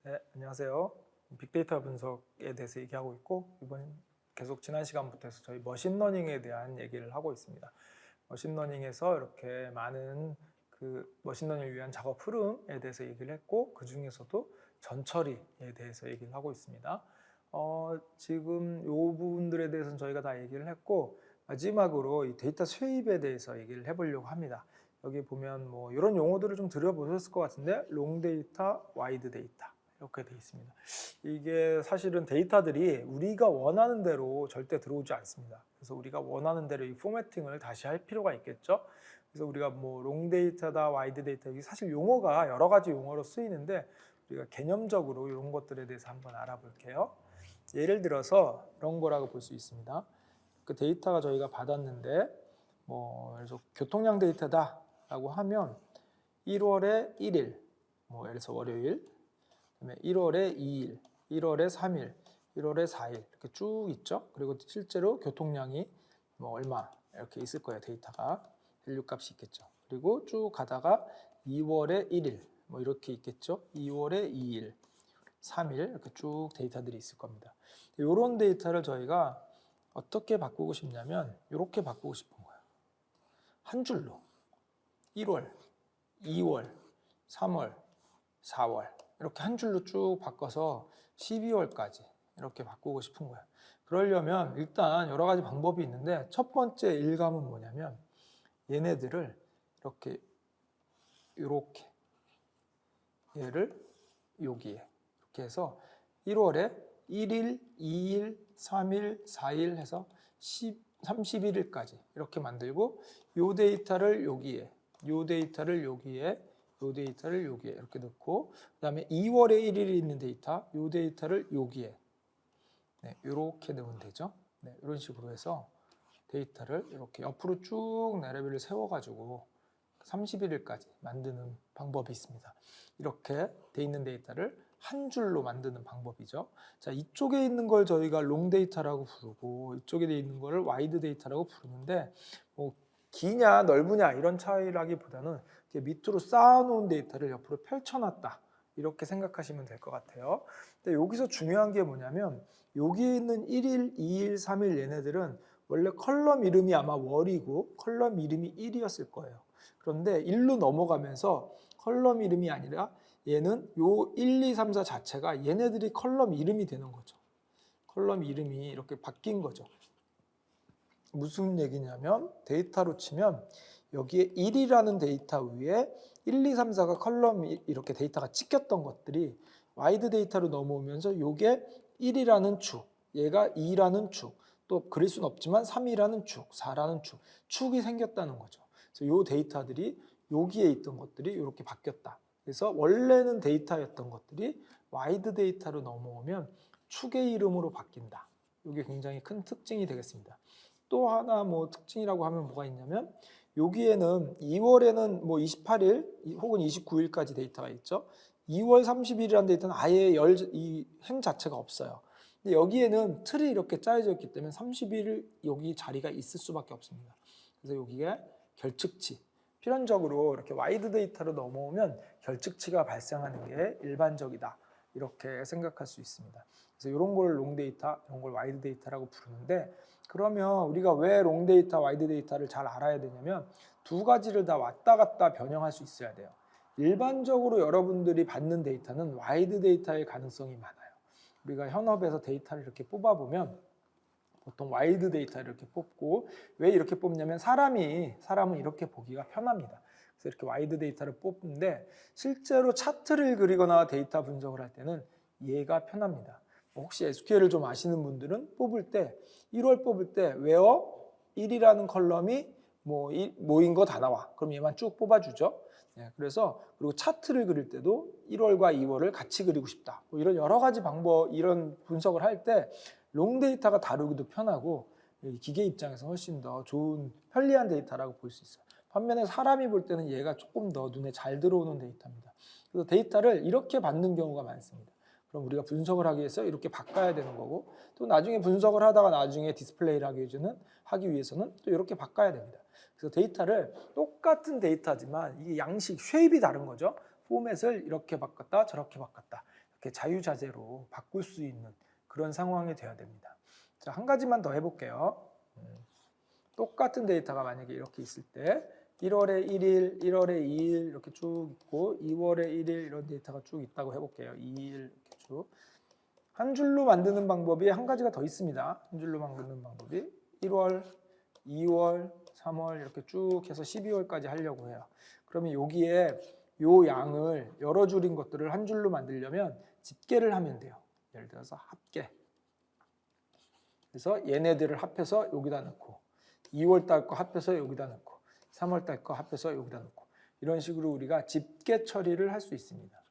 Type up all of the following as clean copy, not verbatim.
네, 안녕하세요. 빅데이터 분석에 대해서 얘기하고 있고, 이번 계속 지난 시간부터 해서 저희 머신러닝에 대한 얘기를 하고 있습니다. 머신러닝에서 이렇게 많은 그 머신러닝을 위한 작업 흐름에 대해서 얘기를 했고, 그 중에서도 전처리에 대해서 얘기를 하고 있습니다. 지금 이 부분들에 대해서는 저희가 다 얘기를 했고, 마지막으로 이 데이터 수입에 대해서 얘기를 해보려고 합니다. 여기 보면 뭐 이런 용어들을 좀 들어보셨을 것 같은데, 롱 데이터, 와이드 데이터 이렇게 돼 있습니다. 이게 사실은 데이터들이 우리가 원하는 대로 절대 들어오지 않습니다. 그래서 우리가 원하는 대로 이 포매팅을 다시 할 필요가 있겠죠. 그래서 우리가 뭐 롱 데이터다, 와이드 데이터, 이게 사실 용어가 여러 가지 용어로 쓰이는데 우리가 개념적으로 이런 것들에 대해서 한번 알아볼게요. 예를 들어서 이런 거라고 볼 수 있습니다. 그 데이터가 저희가 받았는데 그래서 교통량 데이터다라고 하면 1월에 1일, 예를 들어서 월요일, 그다음에 1월에 2일, 1월에 3일, 1월에 4일 이렇게 쭉 있죠. 그리고 실제로 교통량이 얼마 이렇게 있을 거예요. 데이터가 밸류값이 있겠죠. 그리고 쭉 가다가 2월에 1일 이렇게 있겠죠. 2월에 2일, 3일 이렇게 쭉 데이터들이 있을 겁니다. 이런 데이터를 저희가 어떻게 바꾸고 싶냐면 이렇게 바꾸고 싶은 거예요. 한 줄로 1월, 2월, 3월, 4월 이렇게 한 줄로 쭉 바꿔서 12월까지 이렇게 바꾸고 싶은 거예요. 그러려면 일단 여러 가지 방법이 있는데 첫 번째 일감은 뭐냐면 얘네들을 이렇게 얘를 여기에 이렇게 해서 1월에 1일, 2일, 3일, 4일 해서 31일까지 이렇게 만들고 요 데이터를 여기에, 요 데이터를 여기에, 요 데이터를 여기에 이렇게 넣고 그 다음에 2월에 1일이 있는 데이터, 요 데이터를 여기에 이렇게 넣으면 되죠. 이런 식으로 해서 데이터를 이렇게 옆으로 쭉 레벨을 세워가지고 31일까지 만드는 방법이 있습니다. 이렇게 돼 있는 데이터를 한 줄로 만드는 방법이죠. 자, 이쪽에 있는 걸 저희가 롱 데이터라고 부르고 이쪽에 돼 있는 거를 와이드 데이터라고 부르는데 기냐 넓으냐 이런 차이라기보다는 밑으로 쌓아놓은 데이터를 옆으로 펼쳐놨다 이렇게 생각하시면 될 것 같아요. 근데 여기서 중요한 게 뭐냐면 여기에 있는 1일, 2일, 3일 얘네들은 원래 컬럼 이름이 아마 월이고 컬럼 이름이 1이었을 거예요. 그런데 1로 넘어가면서 컬럼 이름이 아니라 얘는 요 1, 2, 3, 4 자체가 얘네들이 컬럼 이름이 되는 거죠. 컬럼 이름이 이렇게 바뀐 거죠. 무슨 얘기냐면 데이터로 치면 여기에 1이라는 데이터 위에 1, 2, 3, 4가 컬럼 이렇게 데이터가 찍혔던 것들이 와이드 데이터로 넘어오면서 요게 1이라는 축, 얘가 2라는 축, 또 그릴 수는 없지만 3이라는 축, 4라는 축이 생겼다는 거죠. 그래서 요 데이터들이 여기에 있던 것들이 이렇게 바뀌었다. 그래서 원래는 데이터였던 것들이 와이드 데이터로 넘어오면 축의 이름으로 바뀐다. 이게 굉장히 큰 특징이 되겠습니다. 또 하나 특징이라고 하면 뭐가 있냐면 여기에는 2월에는 28일 혹은 29일까지 데이터가 있죠. 2월 30일이라는 데이터는 아예 이 행 자체가 없어요. 근데 여기에는 틀이 이렇게 짜여져 있기 때문에 30일 여기 자리가 있을 수밖에 없습니다. 그래서 여기에 결측치, 필연적으로 이렇게 와이드 데이터로 넘어오면 결측치가 발생하는 게 일반적이다. 이렇게 생각할 수 있습니다. 그래서 이런 걸 롱 데이터, 이런 걸 와이드 데이터라고 부르는데 그러면 우리가 왜 롱 데이터, 와이드 데이터를 잘 알아야 되냐면 두 가지를 다 왔다 갔다 변형할 수 있어야 돼요. 일반적으로 여러분들이 받는 데이터는 와이드 데이터의 가능성이 많아요. 우리가 현업에서 데이터를 이렇게 뽑아보면 보통 와이드 데이터를 이렇게 뽑고 왜 이렇게 뽑냐면 사람은 이렇게 보기가 편합니다. 그래서 이렇게 와이드 데이터를 뽑는데 실제로 차트를 그리거나 데이터 분석을 할 때는 얘가 편합니다. 혹시 SQL을 좀 아시는 분들은 뽑을 때 1월 뽑을 때 where 1이라는 컬럼이 뭐인 거 다 나와. 그럼 얘만 쭉 뽑아주죠. 그래서 그리고 차트를 그릴 때도 1월과 2월을 같이 그리고 싶다. 이런 여러 가지 방법, 이런 분석을 할 때 롱 데이터가 다루기도 편하고 기계 입장에서 훨씬 더 좋은 편리한 데이터라고 볼 수 있어요. 반면에 사람이 볼 때는 얘가 조금 더 눈에 잘 들어오는 데이터입니다. 그래서 데이터를 이렇게 받는 경우가 많습니다. 그럼 우리가 분석을 하기 위해서 이렇게 바꿔야 되는 거고 또 나중에 분석을 하다가 나중에 디스플레이를 하기 위해서는 또 이렇게 바꿔야 됩니다. 그래서 데이터를 똑같은 데이터지만 이게 양식, 쉐입이 다른 거죠. 포맷을 이렇게 바꿨다 저렇게 바꿨다 이렇게 자유자재로 바꿀 수 있는 그런 상황이 되어야 됩니다. 자, 한 가지만 더 해볼게요. 똑같은 데이터가 만약에 이렇게 있을 때 1월에 1일, 1월에 2일 이렇게 쭉 있고 2월에 1일 이런 데이터가 쭉 있다고 해볼게요. 2일 이렇게 쭉. 한 줄로 만드는 방법이 한 가지가 더 있습니다. 한 줄로 만드는 방법이 1월, 2월, 3월 이렇게 쭉 해서 12월까지 하려고 해요. 그러면 여기에 요 양을 여러 줄인 것들을 한 줄로 만들려면 집계를 하면 돼요. 예를 들어서 합계. 그래서 얘네들을 합해서 여기다 넣고 2월 달 거 합해서 여기다 넣고 3월 달 거 합해서 여기다 넣고 이런 식으로 우리가 집계 처리를 할 수 있습니다.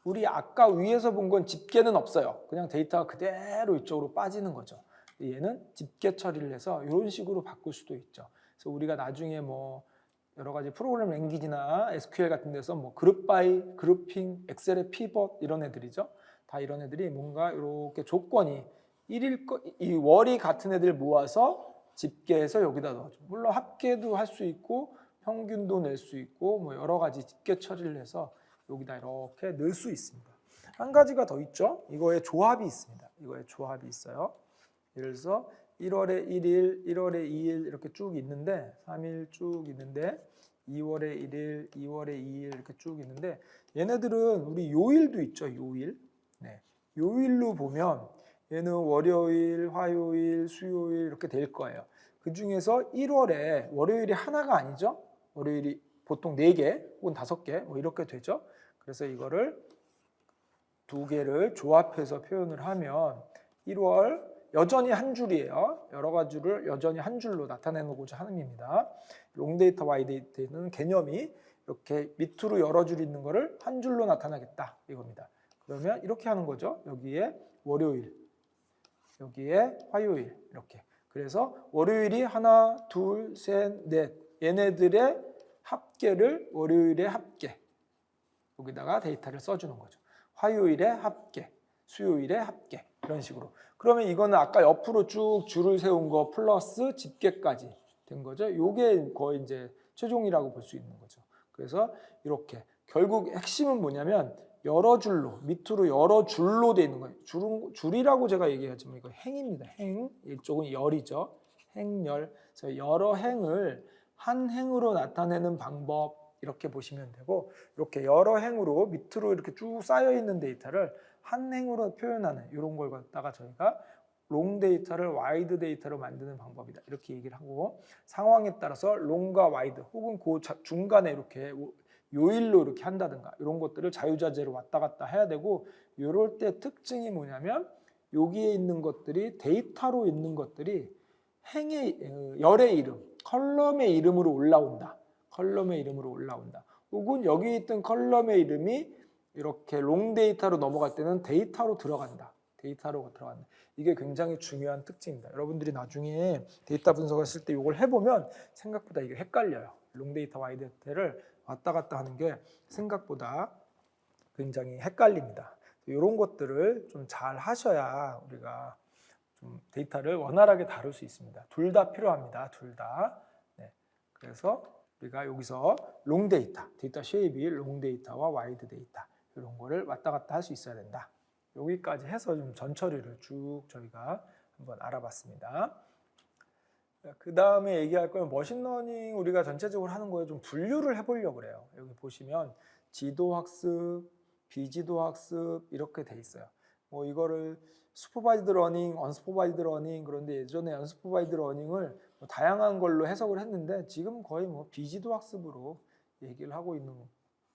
우리 아까 위에서 본 건 집계는 없어요. 그냥 데이터가 그대로 이쪽으로 빠지는 거죠. 얘는 집계 처리를 해서 이런 식으로 바꿀 수도 있죠. 그래서 우리가 나중에 뭐 여러 가지 프로그램 랭귀지나 SQL 같은 데서 뭐 그룹 바이, 그룹핑, 엑셀의 피벗 이런 애들이죠. 다 이런 애들이 뭔가 이렇게 조건이 이 월이 같은 애들 모아서 집계해서 여기다 넣어줘. 물론 합계도 할 수 있고 평균도 낼 수 있고 뭐 여러 가지 집계 처리를 해서 여기다 이렇게 넣을 수 있습니다. 한 가지가 더 있죠. 이거에 조합이 있습니다. 이거에 조합이 있어요. 예를 들어서 1월에 1일, 1월에 2일 이렇게 쭉 있는데 3일 쭉 있는데 2월에 1일, 2월에 2일 이렇게 쭉 있는데 얘네들은 우리 요일도 있죠. 요일. 네. 요일로 보면 얘는 월요일, 화요일, 수요일 이렇게 될 거예요. 그 중에서 1월에 월요일이 하나가 아니죠. 월요일이 보통 4개 혹은 5개 뭐 이렇게 되죠. 그래서 이거를 2개를 조합해서 표현을 하면 1월 여전히 한 줄이에요. 여러 가지를 여전히 한 줄로 나타내고자 하는 의미입니다. 롱데이터, 와이데이터는 개념이 이렇게 밑으로 여러 줄 있는 거를 한 줄로 나타나겠다 이겁니다. 그러면 이렇게 하는 거죠. 여기에 월요일, 여기에 화요일 이렇게. 그래서 월요일이 하나, 둘, 셋, 넷 얘네들의 합계를 월요일의 합계 여기다가 데이터를 써주는 거죠. 화요일의 합계, 수요일의 합계 이런 식으로. 그러면 이거는 아까 옆으로 쭉 줄을 세운 거 플러스 집계까지 된 거죠. 요게 거의 이제 최종이라고 볼 수 있는 거죠. 그래서 이렇게 결국 핵심은 뭐냐면 여러 줄로 밑으로 여러 줄로 돼 있는 거예요. 줄이라고 제가 얘기하지만 이거 행입니다. 행 이쪽은 열이죠. 행열. 그래서 여러 행을 한 행으로 나타내는 방법 이렇게 보시면 되고 이렇게 여러 행으로 밑으로 이렇게 쭉 쌓여 있는 데이터를 한 행으로 표현하는 이런 걸 갖다가 저희가 롱 데이터를 와이드 데이터로 만드는 방법이다 이렇게 얘기를 하고 상황에 따라서 롱과 와이드 혹은 그 중간에 이렇게 요일로 이렇게 한다든가 이런 것들을 자유자재로 왔다 갔다 해야 되고 이럴 때 특징이 뭐냐면 여기에 있는 것들이 데이터로 있는 것들이 행의 열의 이름, 컬럼의 이름으로 올라온다. 컬럼의 이름으로 올라온다. 혹은 여기 있던 컬럼의 이름이 이렇게 롱 데이터로 넘어갈 때는 데이터로 들어간다. 데이터로 들어간다. 이게 굉장히 중요한 특징입니다. 여러분들이 나중에 데이터 분석했을 때 이걸 해보면 생각보다 이게 헷갈려요. 롱 데이터, 와이드 데이터를 왔다 갔다 하는 게 생각보다 굉장히 헷갈립니다. 이런 것들을 좀 잘 하셔야 우리가 좀 데이터를 원활하게 다룰 수 있습니다. 둘 다 필요합니다. 둘 다. 네. 그래서 우리가 여기서 롱 데이터, 데이터 쉐입이 롱 데이터와 와이드 데이터 이런 거를 왔다 갔다 할 수 있어야 된다. 여기까지 해서 좀 전처리를 쭉 저희가 한번 알아봤습니다. 그 다음에 얘기할 거는 머신러닝 우리가 전체적으로 하는 거에 좀 분류를 해보려고 그래요. 여기 보시면 지도학습, 비지도학습 이렇게 돼 있어요. 뭐 이거를 슈퍼바이드 러닝, 언슈퍼바이드 러닝 그런데 예전에 언슈퍼바이드 러닝을 뭐 다양한 걸로 해석을 했는데 지금 거의 뭐 비지도학습으로 얘기를 하고 있는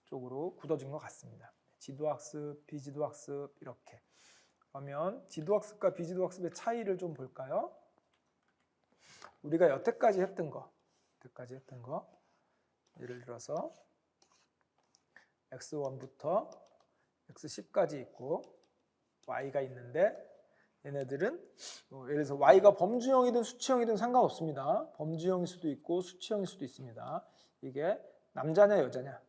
쪽으로 굳어진 것 같습니다. 지도학습, 비지도학습 이렇게. 그러면 지도학습과 비지도학습의 차이를 좀 볼까요? 우리가 여태까지 했던 거 예를 들어서 x1부터 x10까지 있고 y가 있는데 얘네들은 예를 들어서 y가 범주형이든 수치형이든 상관없습니다. 범주형일 수도 있고 수치형일 수도 있습니다. 이게 남자냐 여자냐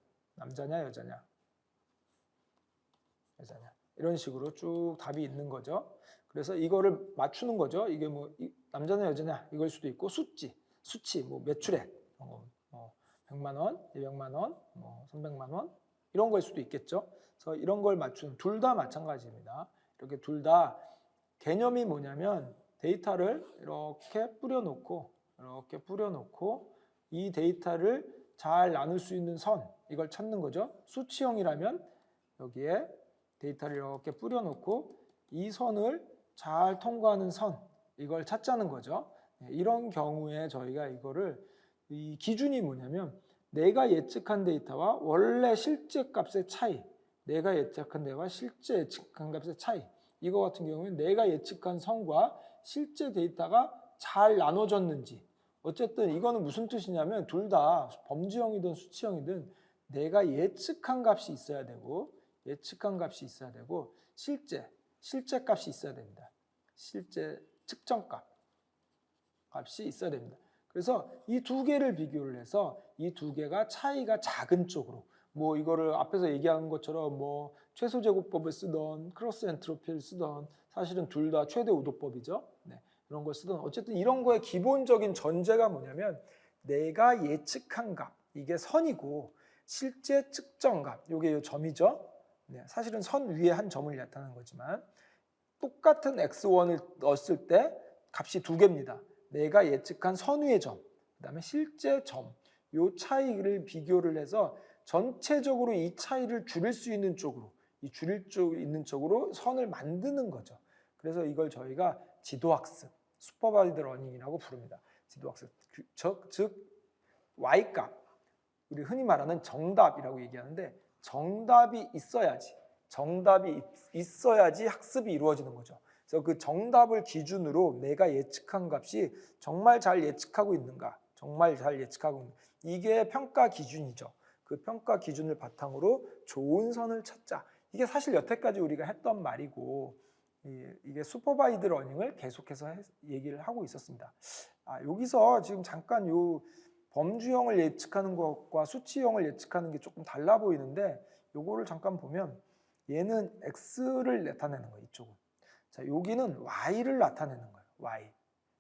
이런 식으로 쭉 답이 있는 거죠. 그래서 이거를 맞추는 거죠. 이게 뭐 남자냐 여자냐 이걸 수도 있고 수치 뭐 매출액 100만 원, 200만 원, 뭐 300만 원 이런 걸 수도 있겠죠. 그래서 이런 걸 맞추는 둘 다 마찬가지입니다. 이렇게 둘 다 개념이 뭐냐면 데이터를 이렇게 뿌려놓고 이 데이터를 잘 나눌 수 있는 선, 이걸 찾는 거죠. 수치형이라면 여기에 데이터를 이렇게 뿌려놓고 이 선을 잘 통과하는 선, 이걸 찾자는 거죠. 이런 경우에 저희가 이 기준이 뭐냐면 내가 예측한 데이터와 원래 실제 값의 차이, 내가 예측한 데와 실제 예측한 값의 차이, 이거 같은 경우는 내가 예측한 선과 실제 데이터가 잘 나눠졌는지, 어쨌든 이거는 무슨 뜻이냐면 둘 다 범주형이든 수치형이든 내가 예측한 값이 있어야 되고 실제 값이 있어야 됩니다. 실제 측정 값이 있어야 됩니다. 그래서 이 두 개를 비교를 해서 이 두 개가 차이가 작은 쪽으로, 뭐 이거를 앞에서 얘기한 것처럼 뭐 최소 제곱법을 쓰던 크로스 엔트로피를 쓰던, 사실은 둘 다 최대 우도법이죠. 네, 이런 걸 쓰던, 어쨌든 이런 거의 기본적인 전제가 뭐냐면 내가 예측한 값, 이게 선이고 실제 측정 값, 이게 이 점이죠. 네, 사실은 선 위에 한 점을 나타내는 거지만 똑같은 x1을 넣었을 때 값이 두 개입니다. 내가 예측한 선 위의 점, 그 다음에 실제 점, 이 차이를 비교를 해서 전체적으로 이 차이를 줄일 수 있는 쪽으로, 이 줄일 쪽 있는 쪽으로 선을 만드는 거죠. 그래서 이걸 저희가 지도학습, 슈퍼바이드 러닝이라고 부릅니다. 지도학습, 즉 y값, 우리 흔히 말하는 정답이라고 얘기하는데 정답이 있어야지 학습이 이루어지는 거죠. 그래서 그 정답을 기준으로 내가 예측한 값이 정말 잘 예측하고 있는가, 이게 평가 기준이죠. 그 평가 기준을 바탕으로 좋은 선을 찾자. 이게 사실 여태까지 우리가 했던 말이고, 이게 슈퍼바이드 러닝을 계속해서 얘기를 하고 있었습니다. 여기서 지금 잠깐 요 범주형을 예측하는 것과 수치형을 예측하는 게 조금 달라 보이는데, 요거를 잠깐 보면 얘는 x를 나타내는 거예요. 이쪽은. 자, 여기는 y를 나타내는 거예요. y.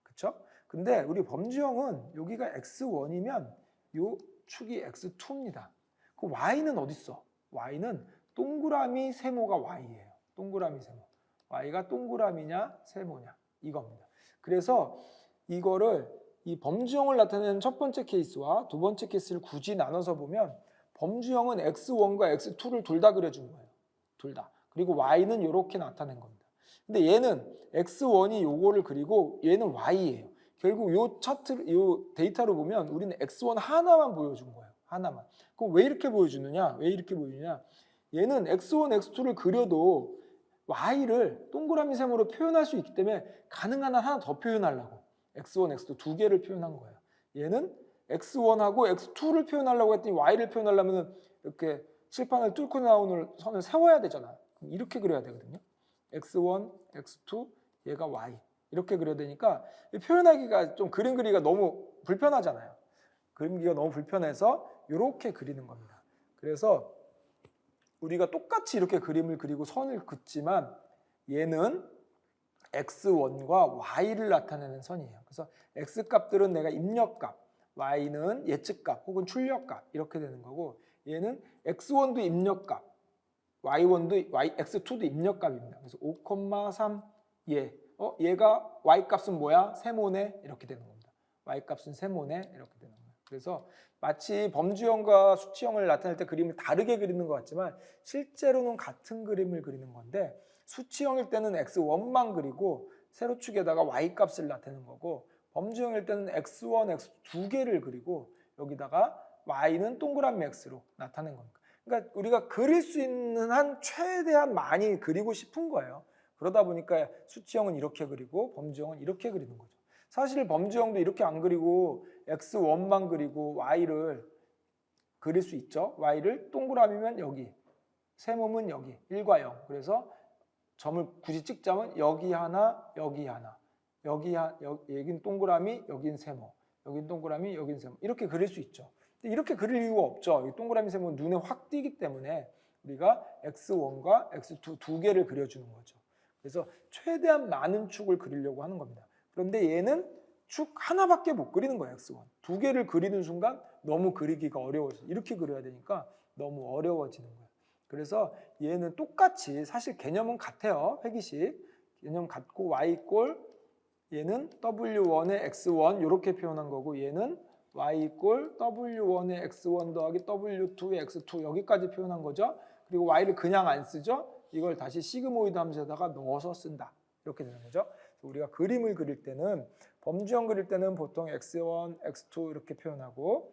그렇죠? 근데 우리 범주형은 여기가 x1이면 요 축이 x2입니다. 그 y는 어디 있어? y는 동그라미 세모가 y예요. 동그라미 세모. y가 동그라미냐 세모냐 이겁니다. 그래서 이거를 이 범주형을 나타내는 첫 번째 케이스와 두 번째 케이스를 굳이 나눠서 보면 범주형은 x1과 x2를 둘 다 그려준 거예요. 둘 다. 그리고 y는 이렇게 나타낸 겁니다. 근데 얘는 x1이 요거를 그리고 얘는 y예요. 결국 요 차트, 요 데이터로 보면 우리는 x1 하나만 보여준 거예요. 하나만. 그럼 왜 이렇게 보여주느냐? 얘는 x1, x2를 그려도 y를 동그라미 세모로 표현할 수 있기 때문에 가능한 한 하나 더 표현하려고 x1, x2 두 개를 표현한 거예요. 얘는 x1하고 x2를 표현하려고 했더니 y를 표현하려면 이렇게 칠판을 뚫고 나오는 선을 세워야 되잖아. 이렇게 그려야 되거든요. x1, x2, 얘가 y 이렇게 그려야 되니까 표현하기가 좀 그림 그리기가 너무 불편하잖아요. 그림기가 너무 불편해서 이렇게 그리는 겁니다. 그래서 우리가 똑같이 이렇게 그림을 그리고 선을 긋지만 얘는 x1과 y를 나타내는 선이에요. 그래서 x값들은 내가 입력값, y는 예측값 혹은 출력값 이렇게 되는 거고, 얘는 x1도 입력값, x2도 입력값입니다. 그래서 5,3 얘가 y값은 뭐야? 세모네 이렇게 되는 겁니다. y값은 세모네 이렇게 되는 거예요. 그래서 마치 범주형과 수치형을 나타낼 때 그림을 다르게 그리는 것 같지만 실제로는 같은 그림을 그리는 건데, 수치형일 때는 x1만 그리고 세로축에다가 y값을 나타내는 거고, 범주형일 때는 x1, x2 두 개를 그리고 여기다가 y는 동그라미 x로 나타낸 겁니다. 그러니까 우리가 그릴 수 있는 한 최대한 많이 그리고 싶은 거예요. 그러다 보니까 수치형은 이렇게 그리고 범주형은 이렇게 그리는 거죠. 사실 범주형도 이렇게 안 그리고 x1만 그리고 y를 그릴 수 있죠. y를 동그라미면 여기, 세모면 여기 1과 0. 그래서 점을 굳이 찍자면 여기 하나, 여기 하나, 여긴 동그라미, 여긴 세모, 여긴 동그라미, 여긴 세모 이렇게 그릴 수 있죠. 근데 이렇게 그릴 이유가 없죠. 이 동그라미 세모는 눈에 확 띄기 때문에 우리가 x1과 x2 두 개를 그려주는 거죠. 그래서 최대한 많은 축을 그리려고 하는 겁니다. 그런데 얘는 축 하나밖에 못 그리는 거예요. x1. 두 개를 그리는 순간 너무 그리기가 어려워서 이렇게 그려야 되니까 너무 어려워지는 거예요. 그래서 얘는 똑같이 사실 개념은 같아요. 회기식 개념 같고 y 꼴 얘는 w1의 x1 이렇게 표현한 거고 얘는 y 꼴 w1의 x1 더하기 w2의 x2 여기까지 표현한 거죠. 그리고 y를 그냥 안 쓰죠. 이걸 다시 시그모이드 함수에다가 넣어서 쓴다. 이렇게 되는 거죠. 우리가 그림을 그릴 때는 범주형 그릴 때는 보통 x1, x2 이렇게 표현하고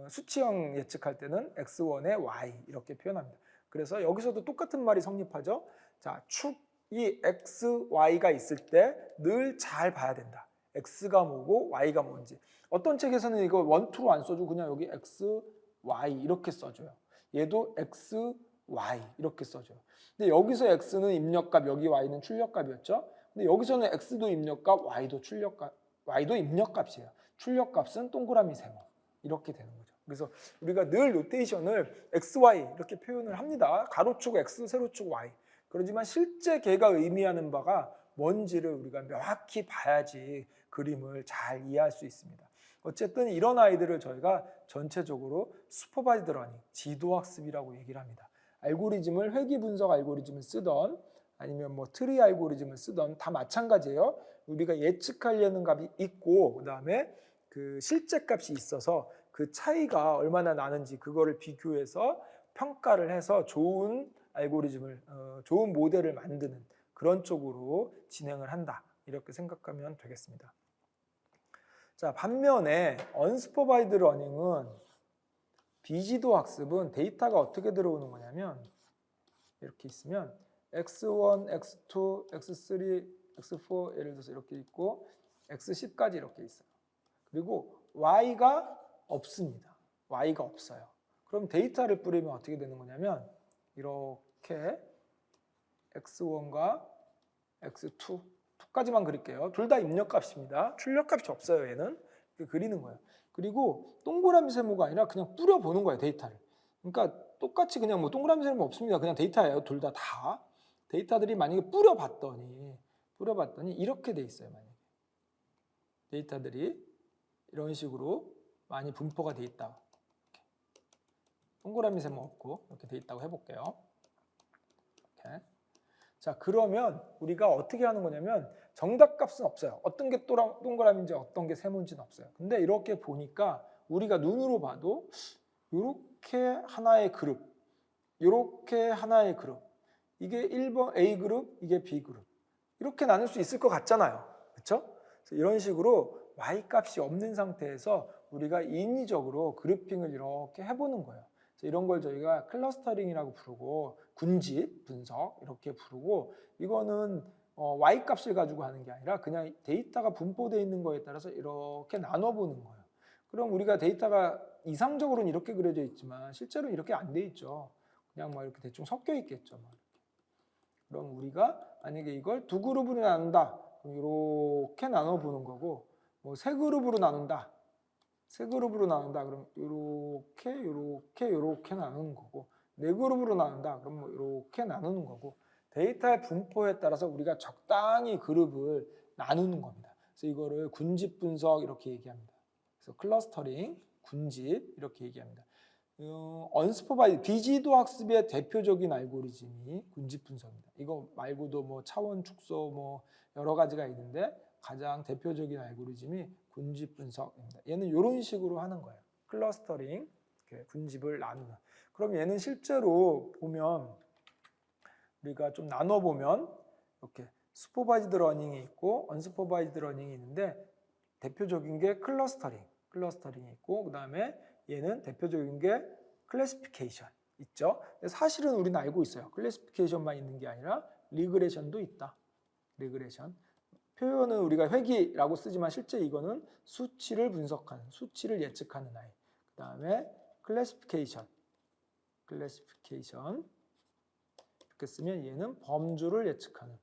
수치형 예측할 때는 x1의 y 이렇게 표현합니다. 그래서 여기서도 똑같은 말이 성립하죠. 자, 축이 x, y가 있을 때 늘 잘 봐야 된다. x가 뭐고 y가 뭔지. 어떤 책에서는 이거 원투로 안 써주고 그냥 여기 x, y 이렇게 써줘요. 얘도 x, y 이렇게 써줘요. 근데 여기서 x는 입력값, 여기 y는 출력값이었죠. 근데 여기서는 x도 입력값, y도 출력값, y도 입력값이에요. 출력값은 동그라미 세모 이렇게 되는 거죠. 그래서 우리가 늘 노테이션을 x, y 이렇게 표현을 합니다. 가로축 x, 세로축 y. 그러지만 실제 걔가 의미하는 바가 뭔지를 우리가 명확히 봐야지 그림을 잘 이해할 수 있습니다. 어쨌든 이런 아이들을 저희가 전체적으로 슈퍼바이즈드 러닝, 지도학습이라고 얘기를 합니다. 알고리즘을 회귀 분석 알고리즘을 쓰던 아니면 뭐 트리 알고리즘을 쓰던 다 마찬가지예요. 우리가 예측하려는 값이 있고 그다음에 그 실제 값이 있어서 그 차이가 얼마나 나는지 그거를 비교해서 평가를 해서 좋은 알고리즘을 좋은 모델을 만드는 그런 쪽으로 진행을 한다. 이렇게 생각하면 되겠습니다. 자, 반면에 언스퍼바이드 러닝은 비지도 학습은 데이터가 어떻게 들어오는 거냐면 이렇게 있으면 x1, x2, x3, x4 예를 들어서 이렇게 있고 x10까지 이렇게 있어요. 그리고 y가 없습니다. y가 없어요. 그럼 데이터를 뿌리면 어떻게 되는 거냐면 이렇게 x1과 x2, 2까지만 그릴게요. 둘 다 입력값입니다. 출력값이 없어요. 얘는 그리는 거예요. 그리고 동그라미 세모가 아니라 그냥 뿌려보는 거예요. 데이터를. 그러니까 똑같이 그냥 뭐 동그라미 세모 없습니다. 그냥 데이터예요. 둘 다. 데이터들이 만약에 뿌려봤더니 이렇게 돼 있어요. 만약에 데이터들이 이런 식으로 많이 분포가 돼 있다. 이렇게. 동그라미 세모 없고 이렇게 돼 있다고 해볼게요. 이렇게. 자, 그러면 우리가 어떻게 하는 거냐면 정답 값은 없어요. 어떤 게 동그라미인지 어떤 게 세모인지는 없어요. 근데 이렇게 보니까 우리가 눈으로 봐도 이렇게 하나의 그룹, 이렇게 하나의 그룹, 이게 1번 A 그룹, 이게 B 그룹 이렇게 나눌 수 있을 것 같잖아요. 그렇죠? 이런 식으로 Y 값이 없는 상태에서 우리가 인위적으로 그룹핑을 이렇게 해보는 거예요. 이런 걸 저희가 클러스터링이라고 부르고 군집 분석 이렇게 부르고 이거는 Y 값을 가지고 하는 게 아니라 그냥 데이터가 분포되어 있는 거에 따라서 이렇게 나눠보는 거예요. 그럼 우리가 데이터가 이상적으로는 이렇게 그려져 있지만 실제로는 이렇게 안 돼 있죠. 그냥 뭐 이렇게 대충 섞여 있겠죠. 그럼 우리가 만약에 이걸 두 그룹으로 나눈다. 그럼 이렇게 나눠보는 거고 뭐 세 그룹으로 나눈다. 세 그룹으로 나눈다. 그럼 이렇게 나누는 거고 네 그룹으로 나눈다. 그럼 뭐 이렇게 나누는 거고 데이터의 분포에 따라서 우리가 적당히 그룹을 나누는 겁니다. 그래서 이거를 군집 분석 이렇게 얘기합니다. 그래서 클러스터링, 군집 이렇게 얘기합니다. 언스퍼바이드 비지도 학습의 대표적인 알고리즘이 군집 분석입니다. 이거 말고도 뭐 차원 축소 뭐 여러 가지가 있는데 가장 대표적인 알고리즘이 군집 분석입니다. 얘는 이런 식으로 하는 거예요. 클러스터링, 군집을 나누는. 그럼 얘는 실제로 보면 우리가 좀 나눠보면 이렇게 슈퍼바이즈드 러닝이 있고 언슈퍼바이즈드 러닝이 있는데 대표적인 게 클러스터링이 있고 그 다음에 얘는 대표적인 게 클래시피케이션 있죠. 사실은 우리는 알고 있어요. 클래시피케이션만 있는 게 아니라 리그레션도 있다. 리그레션. 표현은 우리가 회귀라고 쓰지만 실제 이거는 수치를 분석하는, 수치를 예측하는 아이. 그 다음에 클래시피케이션 이렇게 쓰면 얘는 범주를 예측하는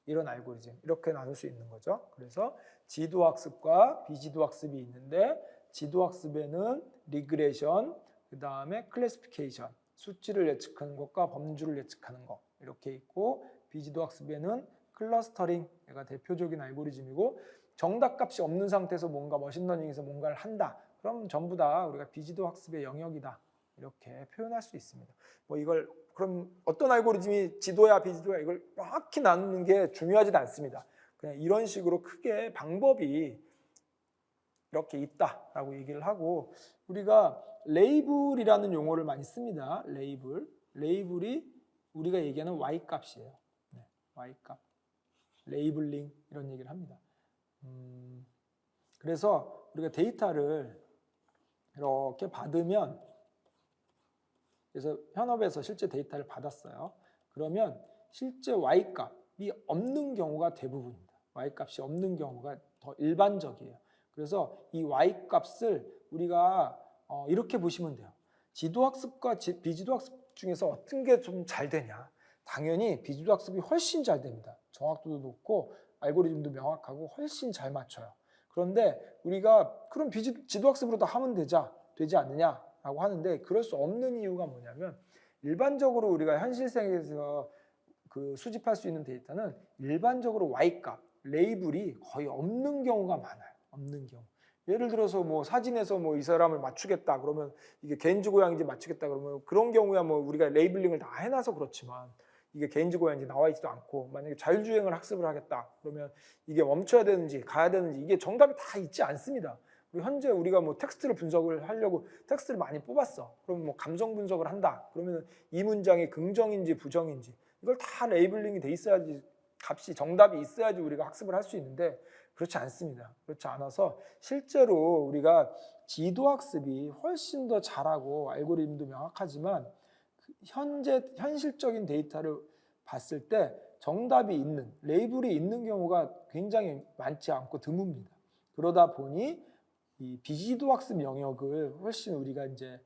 이런 알고리즘 이렇게 나눌 수 있는 거죠. 그래서 지도학습과 비지도학습이 있는데 지도학습에는 리그레션, 그 다음에 클래시피케이션, 수치를 예측하는 것과 범주를 예측하는 것 이렇게 있고 비지도학습에는 클러스터링, 얘가 대표적인 알고리즘이고 정답값이 없는 상태에서 뭔가 머신러닝에서 뭔가를 한다. 그럼 전부 다 우리가 비지도학습의 영역이다. 이렇게 표현할 수 있습니다. 뭐 이걸 그럼 어떤 알고리즘이 지도야 비지도야 이걸 정확히 나누는 게 중요하지는 않습니다. 그냥 이런 식으로 크게 방법이 이렇게 있다라고 얘기를 하고, 우리가 레이블이라는 용어를 많이 씁니다. 레이블이 우리가 얘기하는 y-값이에요. 네, y-값, 레이블링 이런 얘기를 합니다. 그래서 우리가 데이터를 이렇게 받으면, 그래서 현업에서 실제 데이터를 받았어요. 그러면 실제 y-값이 없는 경우가 대부분입니다. y-값이 없는 경우가 더 일반적이에요. 그래서 이 y-값을 우리가 이렇게 보시면 돼요. 지도학습과 비지도학습 중에서 어떤 게 좀 잘 되냐? 당연히 비지도학습이 훨씬 잘 됩니다. 정확도도 높고 알고리즘도 명확하고 훨씬 잘 맞춰요. 그런데 우리가 그럼 지도학습으로 다 하면 되지 않느냐라고 하는데, 그럴 수 없는 이유가 뭐냐면, 일반적으로 우리가 현실 세계에서 그 수집할 수 있는 데이터는 일반적으로 y-값, 레이블이 거의 없는 경우가 많아요. 없는 경우. 예를 들어서 뭐 사진에서 뭐 이 사람을 맞추겠다 그러면, 이게 개인지 고양인지 맞추겠다 그러면, 그런 경우야 뭐 우리가 레이블링을 다 해놔서 그렇지만 이게 개인지 고양인지 나와 있지도 않고, 만약에 자율주행을 학습을 하겠다 그러면 이게 멈춰야 되는지 가야 되는지 이게 정답이 다 있지 않습니다. 현재 우리가 뭐 텍스트를 분석을 하려고 텍스트를 많이 뽑았어. 그럼 뭐 감정 분석을 한다. 그러면 이 문장이 긍정인지 부정인지 이걸 다 레이블링이 돼 있어야지, 값이 정답이 있어야지 우리가 학습을 할 수 있는데, 그렇지 않습니다. 그렇지 않아서 실제로 우리가 지도학습이 훨씬 더 잘하고 알고리즘도 명확하지만, 현실적인 데이터를 봤을 때 정답이 있는, 레이블이 있는 경우가 굉장히 많지 않고 드뭅니다. 그러다 보니 이 비지도학습 영역을 훨씬 우리가 이제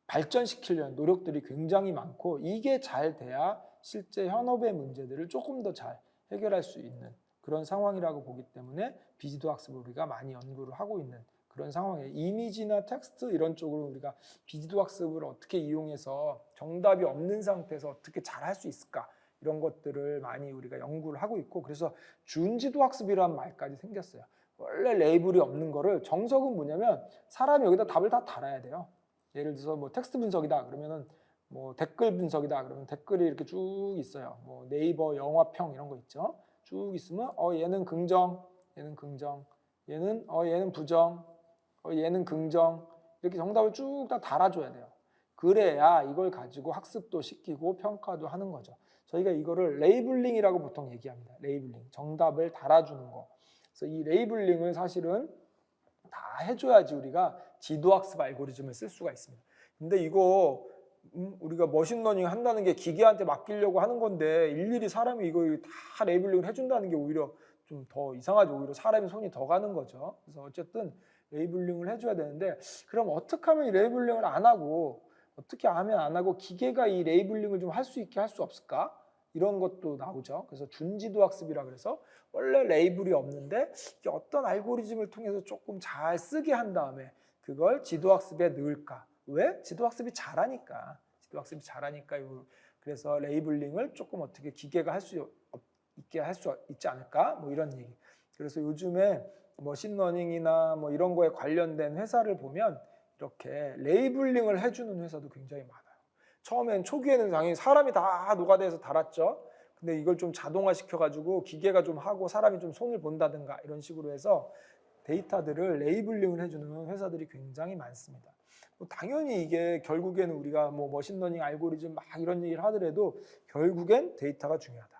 발전시키려는 노력들이 굉장히 많고, 이게 잘 돼야 실제 현업의 문제들을 조금 더 잘 해결할 수 있는 그런 상황이라고 보기 때문에 비지도학습을 우리가 많이 연구를 하고 있는 그런 상황이에요. 이미지나 텍스트 이런 쪽으로 우리가 비지도학습을 어떻게 이용해서 정답이 없는 상태에서 어떻게 잘 할 수 있을까, 이런 것들을 많이 우리가 연구를 하고 있고, 그래서 준지도학습이라는 말까지 생겼어요. 원래 레이블이 없는 거를, 정석은 뭐냐면 사람이 여기다 답을 다 달아야 돼요. 예를 들어서 뭐 텍스트 분석이다 그러면은, 뭐 댓글 분석이다 그러면 댓글이 이렇게 쭉 있어요. 뭐 네이버 영화평 이런 거 있죠. 쭉 있으면 얘는 긍정, 얘는 얘는 부정, 얘는 긍정, 이렇게 정답을 쭉 다 달아줘야 돼요. 그래야 이걸 가지고 학습도 시키고 평가도 하는 거죠. 저희가 이거를 레이블링이라고 보통 얘기합니다. 레이블링, 정답을 달아주는 거. 그래서 이 레이블링을 사실은 다 해줘야지 우리가 지도학습 알고리즘을 쓸 수가 있습니다. 근데 이거 우리가 머신러닝 한다는 게 기계한테 맡기려고 하는 건데, 일일이 사람이 이거 다 레이블링을 해준다는 게 오히려 좀 더 이상하죠. 오히려 사람이 손이 더 가는 거죠. 그래서 어쨌든 레이블링을 해줘야 되는데, 그럼 어떻게 하면 이 레이블링을 안 하고, 어떻게 하면 안 하고 기계가 이 레이블링을 좀 할 수 있게 할 수 없을까? 이런 것도 나오죠. 그래서 준지도학습이라 그래서 원래 레이블이 없는데 어떤 알고리즘을 통해서 조금 잘 쓰게 한 다음에 그걸 지도학습에 넣을까? 왜? 지도학습이 잘하니까. 그래서 레이블링을 조금 어떻게 기계가 할 수 있지 않을까? 뭐 이런 얘기. 그래서 요즘에 머신러닝이나 뭐 이런 거에 관련된 회사를 보면 이렇게 레이블링을 해주는 회사도 굉장히 많아요. 처음엔 초기에는 당연히 사람이 다 노가다해서 달았죠. 근데 이걸 좀 자동화 시켜가지고 기계가 좀 하고 사람이 좀 손을 본다든가 이런 식으로 해서 데이터들을 레이블링을 해주는 회사들이 굉장히 많습니다. 당연히 이게 결국에는 우리가 뭐 머신러닝 알고리즘 막 이런 얘기를 하더라도 결국엔 데이터가 중요하다.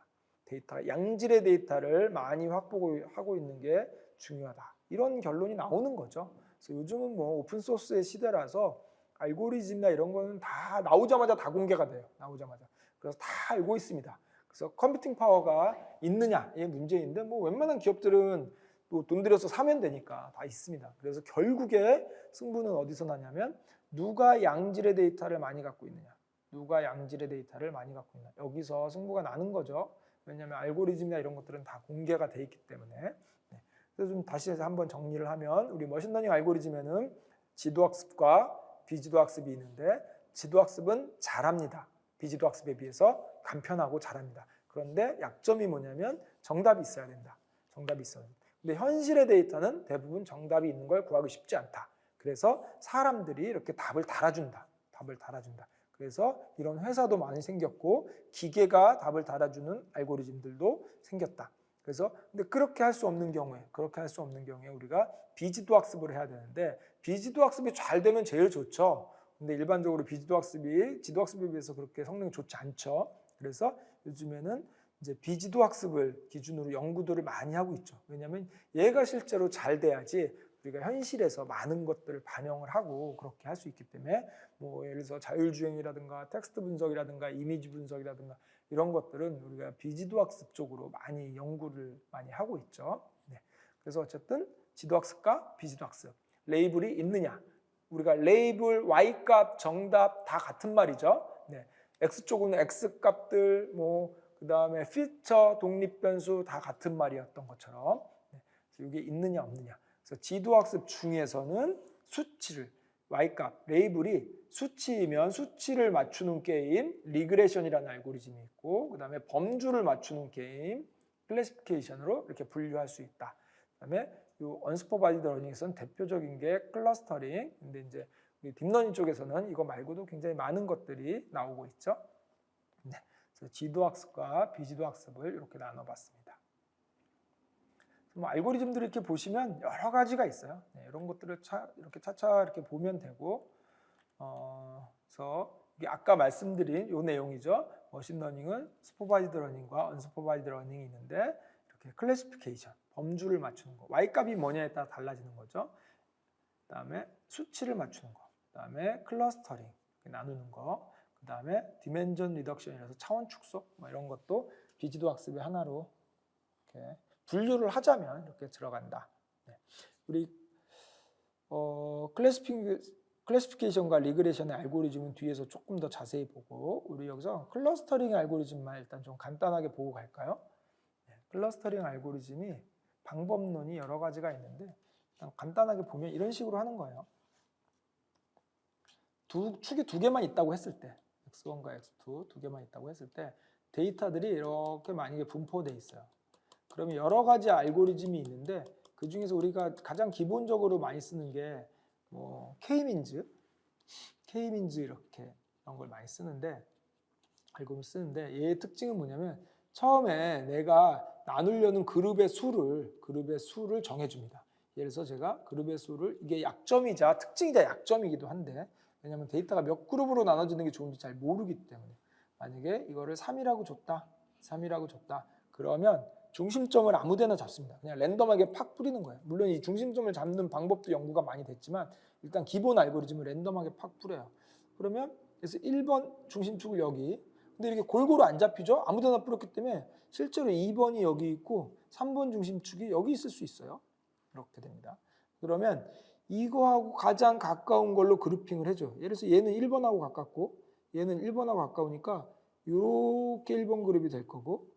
양질의 데이터를 많이 확보하고 있는 게 중요하다. 이런 결론이 나오는 거죠. 그래서 요즘은 뭐 오픈소스의 시대라서 알고리즘이나 이런 거는 다 나오자마자 다 공개가 돼요. 그래서 다 알고 있습니다. 그래서 컴퓨팅 파워가 있느냐의 문제인데, 뭐 웬만한 기업들은 또 돈 들여서 사면 되니까 다 있습니다. 그래서 결국에 승부는 어디서 나냐면, 누가 양질의 데이터를 많이 갖고 있느냐, 여기서 승부가 나는 거죠. 왜냐하면 알고리즘이나 이런 것들은 다 공개가 돼 있기 때문에. 그래서 좀 다시 해서 한번 정리를 하면, 우리 머신러닝 알고리즘에는 지도학습과 비지도학습이 있는데, 지도학습은 잘합니다. 비지도학습에 비해서 간편하고 잘합니다. 그런데 약점이 뭐냐면 정답이 있어야 된다. 근데 현실의 데이터는 대부분 정답이 있는 걸 구하기 쉽지 않다. 그래서 사람들이 이렇게 답을 달아준다. 답을 달아준다. 그래서 이런 회사도 많이 생겼고 기계가 답을 달아주는 알고리즘들도 생겼다. 그래서 근데 그렇게 할 수 없는 경우에 우리가 비지도 학습을 해야 되는데 비지도 학습이 잘 되면 제일 좋죠. 근데 일반적으로 비지도 학습이 지도 학습에 비해서 그렇게 성능이 좋지 않죠. 그래서 요즘에는 이제 비지도 학습을 기준으로 연구들을 많이 하고 있죠. 왜냐하면 얘가 실제로 잘 돼야지 우리가 현실에서 많은 것들을 반영을 하고 그렇게 할 수 있기 때문에 뭐 예를 들어서 자율주행이라든가 텍스트 분석이라든가 이미지 분석이라든가 이런 것들은 우리가 비지도 학습 쪽으로 많이 연구를 많이 하고 있죠. 네. 그래서 어쨌든 지도 학습과 비지도 학습 레이블이 있느냐? 우리가 레이블, Y값, 정답 다 같은 말이죠. 네. X쪽은 X값들, 뭐 그다음에 피처, 독립변수 다 같은 말이었던 것처럼 네. 그래서 이게 있느냐 없느냐. 그래서 지도학습 중에서는 수치를 Y값, 레이블이 수치이면 수치를 맞추는 게임, 리그레션이라는 알고리즘이 있고 그다음에 범주를 맞추는 게임, 클래시피케이션으로 이렇게 분류할 수 있다. 그다음에 이 언슈퍼바이즈드 러닝에서는 대표적인 게 클러스터링. 근데 이제 우리 딥러닝 쪽에서는 이거 말고도 굉장히 많은 것들이 나오고 있죠. 네. 그래서 지도학습과 비지도학습을 이렇게 나눠봤습니다. 뭐 알고리즘들을 이렇게 보시면 여러 가지가 있어요. 네, 이런 것들을 이렇게 차차 이렇게 보면 되고, 그래서 이게 아까 말씀드린 이 내용이죠. 머신러닝은 슈퍼바이즈드 러닝과 언슈퍼바이즈드 러닝이 있는데 이렇게 클래시피케이션, 범주를 맞추는 거, Y값이 뭐냐에 따라 달라지는 거죠. 그 다음에 수치를 맞추는 거, 그 다음에 클러스터링, 나누는 거, 그 다음에 디멘전 리덕션이라서 차원 축소, 뭐 이런 것도 비지도 학습의 하나로 이렇게 분류를 하자면 이렇게 들어간다. 네. 우리 클래시피케이션과 리그레션의 알고리즘은 뒤에서 조금 더 자세히 보고 우리 여기서 클러스터링 알고리즘만 일단 좀 간단하게 보고 갈까요? 네. 클러스터링 알고리즘이 방법론이 여러 가지가 있는데 일단 간단하게 보면 이런 식으로 하는 거예요. 축이 두 개만 있다고 했을 때 X1과 X2 두 개만 있다고 했을 때 데이터들이 이렇게 만약에 분포되어 있어요. 그러면 여러 가지 알고리즘이 있는데 그 중에서 우리가 가장 기본적으로 많이 쓰는 게 뭐 K-민즈 이렇게 이런 걸 많이 쓰는데 알고리즘 쓰는데 얘의 특징은 뭐냐면 처음에 내가 나누려는 그룹의 수를 정해줍니다. 예를 들어서 제가 그룹의 수를 이게 약점이자 특징이자 약점이기도 한데 왜냐하면 데이터가 몇 그룹으로 나눠지는 게 좋은지 잘 모르기 때문에 만약에 이거를 3이라고 줬다. 그러면 중심점을 아무데나 잡습니다. 그냥 랜덤하게 팍 뿌리는 거예요. 물론 이 중심점을 잡는 방법도 연구가 많이 됐지만 일단 기본 알고리즘을 랜덤하게 팍 뿌려요. 그러면 그래서 1번 중심축을 여기 근데 이렇게 골고루 안 잡히죠? 아무데나 뿌렸기 때문에 실제로 2번이 여기 있고 3번 중심축이 여기 있을 수 있어요. 이렇게 됩니다. 그러면 이거하고 가장 가까운 걸로 그룹핑을 해줘. 예를 들어서 얘는 1번하고 가깝고 얘는 1번하고 가까우니까 이렇게 1번 그룹이 될 거고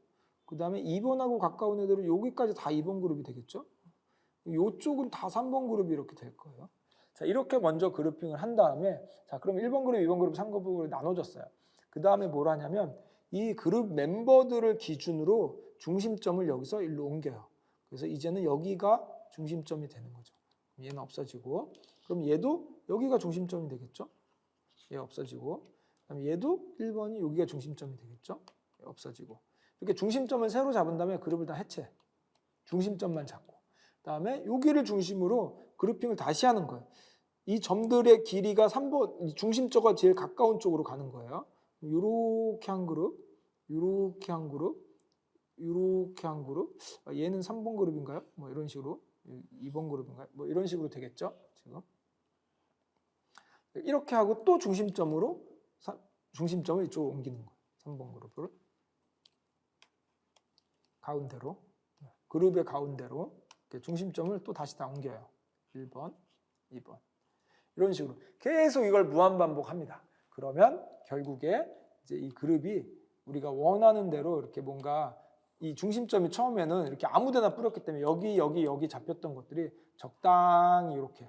그 다음에 2번하고 가까운 애들은 여기까지 다 2번 그룹이 되겠죠? 이쪽은 다 3번 그룹이 이렇게 될 거예요. 자, 이렇게 먼저 그룹핑을 한 다음에 자, 그럼 1번 그룹, 2번 그룹, 3번 그룹으로 나눠졌어요. 그 다음에 뭘 하냐면 이 그룹 멤버들을 기준으로 중심점을 여기서 일로 옮겨요. 그래서 이제는 여기가 중심점이 되는 거죠. 얘는 없어지고 그럼 얘도 여기가 중심점이 되겠죠? 얘 없어지고 그다음에 얘도 1번이 여기가 중심점이 되겠죠? 얘 없어지고 이렇게 중심점을 새로 잡은 다음에 그룹을 다 해체. 중심점만 잡고. 그다음에 여기를 중심으로 그룹핑을 다시 하는 거예요. 이 점들의 길이가 3번, 중심점과 제일 가까운 쪽으로 가는 거예요. 이렇게 한 그룹, 이렇게 한 그룹, 이렇게 한 그룹. 얘는 3번 그룹인가요? 뭐 이런 식으로. 2번 그룹인가요? 뭐 이런 식으로 되겠죠? 지금. 이렇게 하고 또 중심점을 이쪽으로 옮기는 거예요. 3번 그룹을. 가운데로 그룹의 가운데로 중심점을 또 다시 다 옮겨요. 1번, 2번 이런 식으로 계속 이걸 무한 반복합니다. 그러면 결국에 이제 이 그룹이 우리가 원하는 대로 이렇게 뭔가 이 중심점이 처음에는 이렇게 아무데나 뿌렸기 때문에 여기 잡혔던 것들이 적당히 이렇게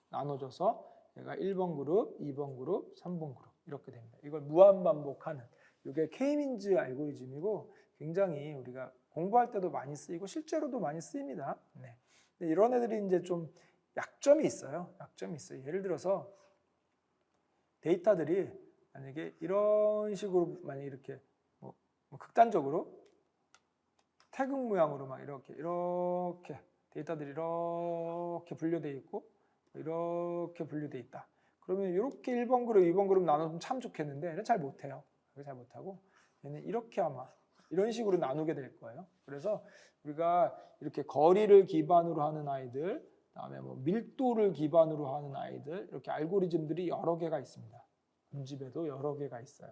나눠져서 얘가 1번 그룹, 2번 그룹, 3번 그룹 이렇게 됩니다. 이걸 무한 반복하는 이게 K-민즈 알고리즘이고 굉장히 우리가 공부할 때도 많이 쓰이고 실제로도 많이 쓰입니다. 네. 근데 이런 애들이 이제 좀 약점이 있어요. 예를 들어서 데이터들이 만약에 이런 식으로 만약에 이렇게 뭐 극단적으로 태극 모양으로 막 이렇게 데이터들이 이렇게 분류되어 있고 이렇게 분류되어 있다. 그러면 이렇게 1번 그룹, 2번 그룹 나누면 참 좋겠는데 얘는 잘 못해요. 잘 못하고 얘는 이렇게 아마 이런 식으로 나누게 될 거예요. 그래서 우리가 이렇게 거리를 기반으로 하는 아이들, 그다음에 뭐 밀도를 기반으로 하는 아이들, 이렇게 알고리즘들이 여러 개가 있습니다. 문집에도 여러 개가 있어요.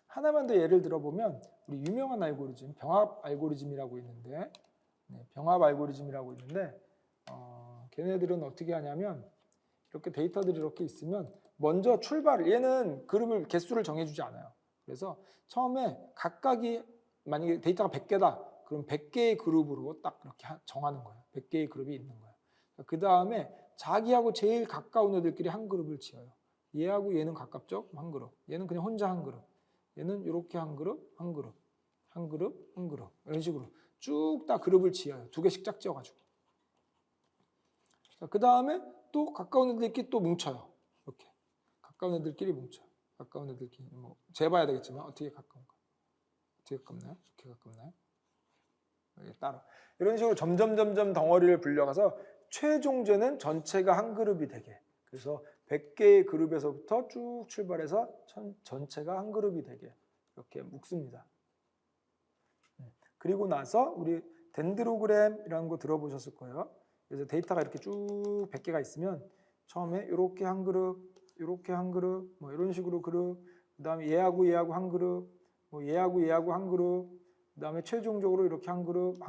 하나만 더 예를 들어보면 우리 유명한 알고리즘, 병합 알고리즘이라고 있는데, 걔네들은 어떻게 하냐면 이렇게 데이터들이 이렇게 있으면 먼저 얘는 그룹을 개수를 정해주지 않아요. 그래서 처음에 각각이 만약에 데이터가 100개다. 그럼 100개의 그룹으로 딱 이렇게 정하는 거예요. 100개의 그룹이 있는 거예요. 그 다음에 자기하고 제일 가까운 애들끼리 한 그룹을 지어요. 얘하고 얘는 가깝죠? 한 그룹. 얘는 그냥 혼자 한 그룹. 얘는 이렇게 한 그룹, 한 그룹, 한 그룹, 한 그룹. 이런 식으로 쭉 다 그룹을 지어요. 2개씩 짝 지어가지고. 그 다음에 또 가까운 애들끼리 또 뭉쳐요. 이렇게. 가까운 애들끼리 뭉쳐요. 가까운 애들끼리. 뭐 재봐야 되겠지만 어떻게 가까운가? 어떻게 가깝나요? 이렇게 가깝나요? 따라. 이런 식으로 점점 덩어리를 불려가서 최종제는 전체가 한 그룹이 되게. 그래서 100개의 그룹에서부터 쭉 출발해서 전체가 한 그룹이 되게 이렇게 묶습니다. 그리고 나서 우리 덴드로그램이라는 거 들어보셨을 거예요. 그래서 데이터가 이렇게 쭉 100개가 있으면 처음에 이렇게 한 그룹, 이렇게 한 그룹, 뭐 이런 식으로 그룹, 그다음에 얘하고 한 그룹, 뭐 얘하고 한 그룹, 그다음에 최종적으로 이렇게 한 그룹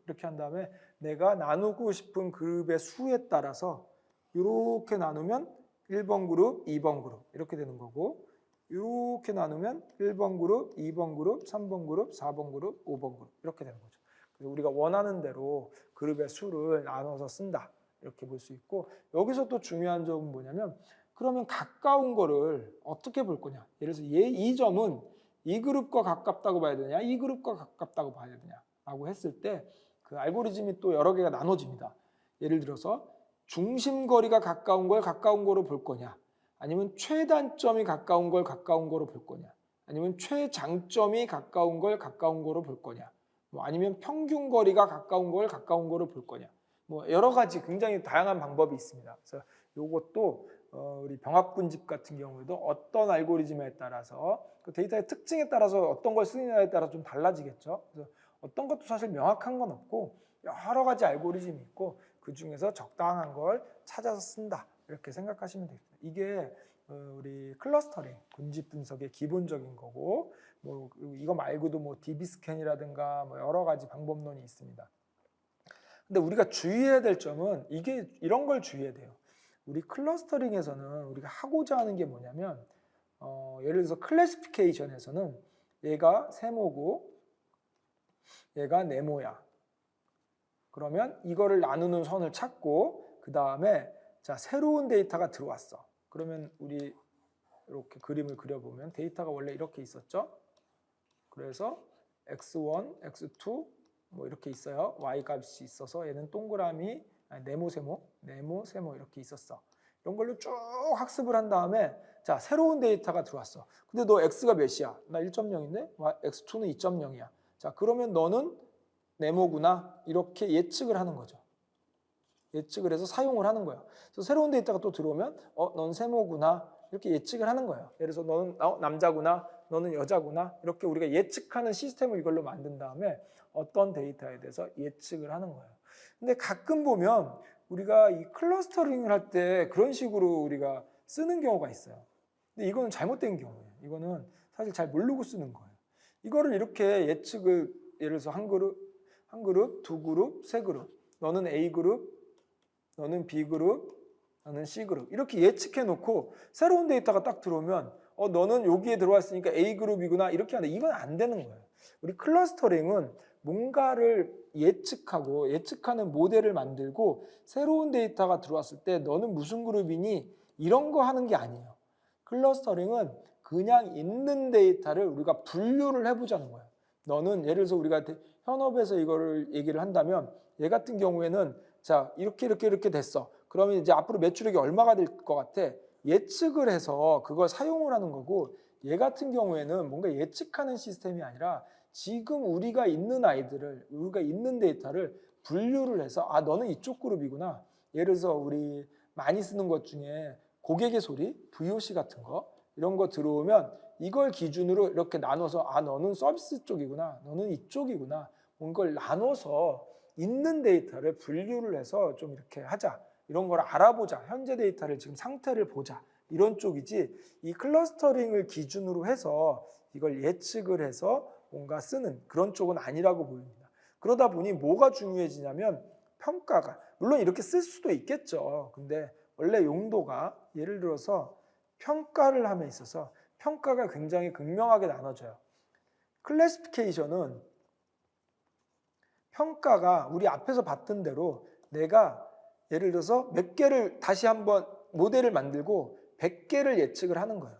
이렇게 한 다음에 내가 나누고 싶은 그룹의 수에 따라서 이렇게 나누면 1번 그룹, 2번 그룹 이렇게 되는 거고, 이렇게 나누면 1번 그룹, 2번 그룹, 3번 그룹, 4번 그룹, 5번 그룹 이렇게 되는 거죠. 그래서 우리가 원하는 대로 그룹의 수를 나눠서 쓴다 이렇게 볼 수 있고, 여기서 또 중요한 점은 뭐냐면 그러면 가까운 거를 어떻게 볼 거냐. 예를 들어서 이 점은 이 그룹과 가깝다고 봐야 되냐, 이 그룹과 가깝다고 봐야 되냐 라고 했을 때 그 알고리즘이 또 여러 개가 나눠집니다. 예를 들어서 중심거리가 가까운 걸 가까운 거로 볼 거냐, 아니면 최단점이 가까운 걸 가까운 거로 볼 거냐, 아니면 최장점이 가까운 걸 가까운 거로 볼 거냐, 뭐 아니면 평균거리가 가까운 걸 가까운 거로 볼 거냐, 뭐 여러 가지 굉장히 다양한 방법이 있습니다. 그래서 이것도 우리 병합분집 같은 경우에도 어떤 알고리즘에 따라서 그 데이터의 특징에 따라서 어떤 걸 쓰느냐에 따라 좀 달라지겠죠. 그래서 어떤 것도 사실 명확한 건 없고 여러 가지 알고리즘이 있고 그 중에서 적당한 걸 찾아서 쓴다 이렇게 생각하시면 되겠습니다. 이게 우리 클러스터링, 군집 분석의 기본적인 거고, 뭐 이거 말고도 뭐 DB 스캔이라든가 뭐 여러 가지 방법론이 있습니다. 근데 우리가 주의해야 될 점은 이런 걸 주의해야 돼요. 우리 클러스터링에서는 우리가 하고자 하는 게 뭐냐면 예를 들어서 클래시피케이션에서는 얘가 세모고 얘가 네모야. 그러면 이거를 나누는 선을 찾고 그 다음에 자 새로운 데이터가 들어왔어. 그러면 우리 이렇게 그림을 그려보면 데이터가 원래 이렇게 있었죠. 그래서 x1, x2 뭐 이렇게 있어요. y 값이 있어서 얘는 동그라미, 네모, 세모 이렇게 있었어. 이런 걸로 쭉 학습을 한 다음에 자 새로운 데이터가 들어왔어. 근데 너 x가 몇이야? 나 1.0인데 x2는 2.0이야. 자 그러면 너는 네모구나 이렇게 예측을 하는 거죠. 예측을 해서 사용을 하는 거예요. 그래서 새로운 데이터가 또 들어오면 넌 세모구나 이렇게 예측을 하는 거예요. 예를 들어서 너는 남자구나, 너는 여자구나 이렇게 우리가 예측하는 시스템을 이걸로 만든 다음에 어떤 데이터에 대해서 예측을 하는 거예요. 근데 가끔 보면 우리가 이 클러스터링을 할 때 그런 식으로 우리가 쓰는 경우가 있어요. 근데 이거는 잘못된 경우예요. 이거는 사실 잘 모르고 쓰는 거예요. 이거를 이렇게 예측을 예를 들어서 한 그룹, 두 그룹, 세 그룹, 너는 A 그룹, 너는 B 그룹, 너는 C 그룹 이렇게 예측해 놓고 새로운 데이터가 딱 들어오면 너는 여기에 들어왔으니까 A 그룹이구나 이렇게 하는데 이건 안 되는 거예요. 우리 클러스터링은 뭔가를 예측하는 모델을 만들고 새로운 데이터가 들어왔을 때 너는 무슨 그룹이니 이런 거 하는 게 아니에요. 클러스터링은 그냥 있는 데이터를 우리가 분류를 해보자는 거예요. 너는 예를 들어서 우리가 현업에서 이거를 얘기를 한다면 얘 같은 경우에는 자 이렇게 됐어. 그러면 이제 앞으로 매출액이 얼마가 될 것 같아? 예측을 해서 그걸 사용을 하는 거고, 얘 같은 경우에는 뭔가 예측하는 시스템이 아니라 지금 우리가 있는 아이들을, 우리가 있는 데이터를 분류를 해서 너는 이쪽 그룹이구나. 예를 들어서 우리 많이 쓰는 것 중에 고객의 소리, VOC 같은 거 이런 거 들어오면 이걸 기준으로 이렇게 나눠서 너는 서비스 쪽이구나, 너는 이쪽이구나, 이걸 나눠서 있는 데이터를 분류를 해서 좀 이렇게 하자, 이런 걸 알아보자, 현재 데이터를 지금 상태를 보자, 이런 쪽이지, 이 클러스터링을 기준으로 해서 이걸 예측을 해서 뭔가 쓰는 그런 쪽은 아니라고 보입니다. 그러다 보니 뭐가 중요해지냐면 평가가, 물론 이렇게 쓸 수도 있겠죠. 근데 원래 용도가 예를 들어서 평가를 함에 있어서 평가가 굉장히 극명하게 나눠져요. 클래시피케이션은 평가가 우리 앞에서 봤던 대로 내가 예를 들어서 몇 개를 다시 한번 모델을 만들고 100개를 예측을 하는 거예요.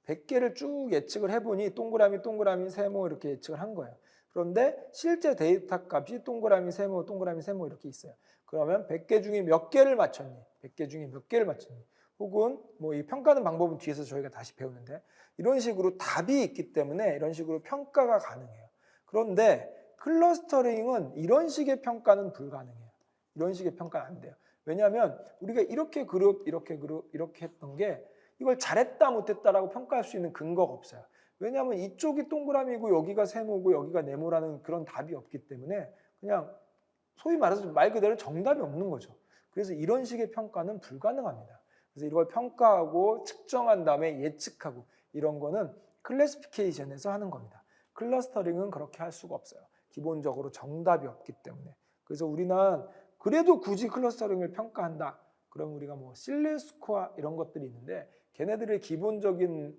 100개를 쭉 예측을 해보니 동그라미, 동그라미, 세모 이렇게 예측을 한 거예요. 그런데 실제 데이터 값이 동그라미, 세모, 동그라미, 세모 이렇게 있어요. 그러면 100개 중에 몇 개를 맞췄니? 100개 중에 몇 개를 맞췄니? 혹은 뭐 이 평가하는 방법은 뒤에서 저희가 다시 배우는데, 이런 식으로 답이 있기 때문에 이런 식으로 평가가 가능해요. 그런데 클러스터링은 이런 식의 평가는 불가능해요. 이런 식의 평가는 안 돼요. 왜냐하면 우리가 이렇게 그룹, 이렇게 그룹, 이렇게 했던 게 이걸 잘했다 못했다라고 평가할 수 있는 근거가 없어요. 왜냐하면 이쪽이 동그라미고 여기가 세모고 여기가 네모라는 그런 답이 없기 때문에 그냥 소위 말해서 말 그대로 정답이 없는 거죠. 그래서 이런 식의 평가는 불가능합니다. 그래서 이걸 평가하고 측정한 다음에 예측하고 이런 거는 클래시피케이션에서 하는 겁니다. 클러스터링은 그렇게 할 수가 없어요. 기본적으로 정답이 없기 때문에. 그래서 우리는 그래도 굳이 클러스터링을 평가한다. 그럼 우리가 뭐 실내 스코어 이런 것들이 있는데, 걔네들의 기본적인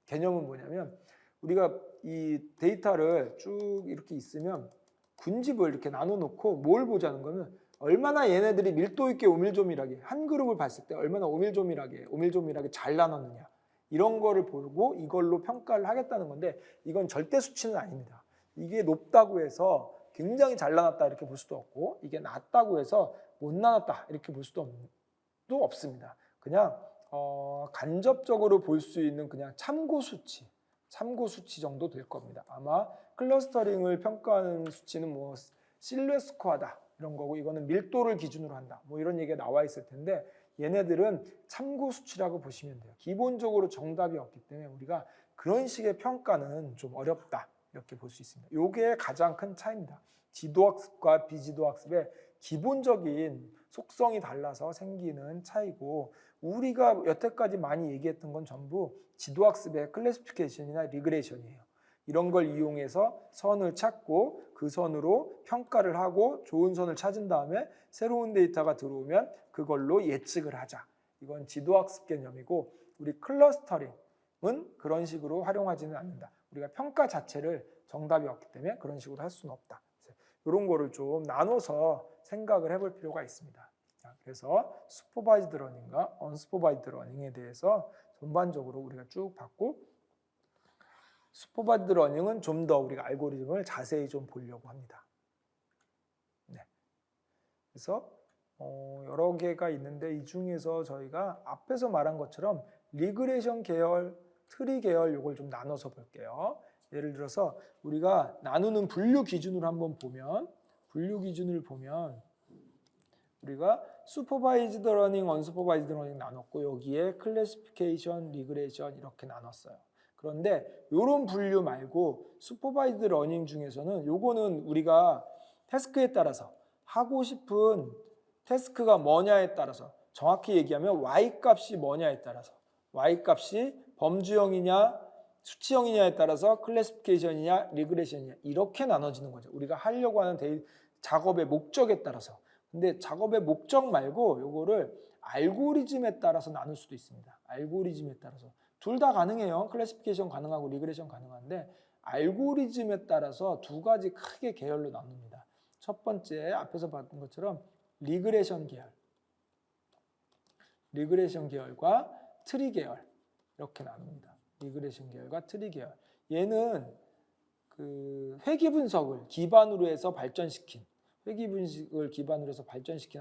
개념은 뭐냐면, 우리가 이 데이터를 쭉 이렇게 있으면 군집을 이렇게 나눠 놓고 뭘 보자는 거는 얼마나 얘네들이 밀도 있게 오밀조밀하게, 한 그룹을 봤을 때 얼마나 오밀조밀하게 잘 나눴느냐, 이런 거를 보고 이걸로 평가를 하겠다는 건데, 이건 절대 수치는 아닙니다. 이게 높다고 해서 굉장히 잘 나눴다 이렇게 볼 수도 없고, 이게 낮다고 해서 못 나눴다 이렇게 볼 수도 없습니다. 그냥 간접적으로 볼 수 있는 그냥 참고 수치 정도 될 겁니다. 아마 클러스터링을 평가하는 수치는 뭐 실루엣 스코어다 이런 거고, 이거는 밀도를 기준으로 한다 뭐 이런 얘기가 나와 있을 텐데, 얘네들은 참고 수치라고 보시면 돼요. 기본적으로 정답이 없기 때문에 우리가 그런 식의 평가는 좀 어렵다 이렇게 볼 수 있습니다. 이게 가장 큰 차이입니다. 지도학습과 비지도학습의 기본적인 속성이 달라서 생기는 차이고, 우리가 여태까지 많이 얘기했던 건 전부 지도학습의 클래시피케이션이나 리그레이션이에요. 이런 걸 이용해서 선을 찾고 그 선으로 평가를 하고 좋은 선을 찾은 다음에 새로운 데이터가 들어오면 그걸로 예측을 하자. 이건 지도학습 개념이고, 우리 클러스터링은 그런 식으로 활용하지는 않는다. 우리가 평가 자체를 정답이 없기 때문에 그런 식으로 할 수는 없다. 이런 거를 좀 나눠서 생각을 해볼 필요가 있습니다. 그래서 슈퍼바이즈드 러닝과 언슈퍼바이즈드 러닝에 대해서 전반적으로 우리가 쭉 봤고, 슈퍼바이즈드 러닝은 좀 더 우리가 알고리즘을 자세히 좀 보려고 합니다. 네. 그래서 여러 개가 있는데, 이 중에서 저희가 앞에서 말한 것처럼 리그레이션 계열, 트리 계열 요걸 좀 나눠서 볼게요. 예를 들어서 우리가 나누는 분류 기준으로 한번 보면, 우리가 슈퍼바이즈드 러닝, 언슈퍼바이즈드 러닝 나눴고, 여기에 클래시피케이션, 리그레이션 이렇게 나눴어요. 그런데 이런 분류 말고 슈퍼바이즈드 러닝 중에서는 요거는 우리가 태스크에 따라서 하고 싶은 태스크가 뭐냐에 따라서, 정확히 얘기하면 Y값이 뭐냐에 따라서, Y값이 범주형이냐 수치형이냐에 따라서 클래시피케이션이냐 리그레이션이냐 이렇게 나눠지는 거죠. 우리가 하려고 하는 작업의 목적에 따라서. 근데 작업의 목적 말고 요거를 알고리즘에 따라서 나눌 수도 있습니다. 알고리즘에 따라서. 둘 다 가능해요. 클래시피케이션 가능하고 리그레이션 가능한데, 알고리즘에 따라서 두 가지 크게 계열로 나눕니다. 첫 번째 앞에서 봤던 것처럼 리그레이션 계열과 트리 계열 이렇게 나눕니다. 리그레이션 계열과 트리 계열. 얘는 그 회귀 분석을 기반으로 해서 발전시킨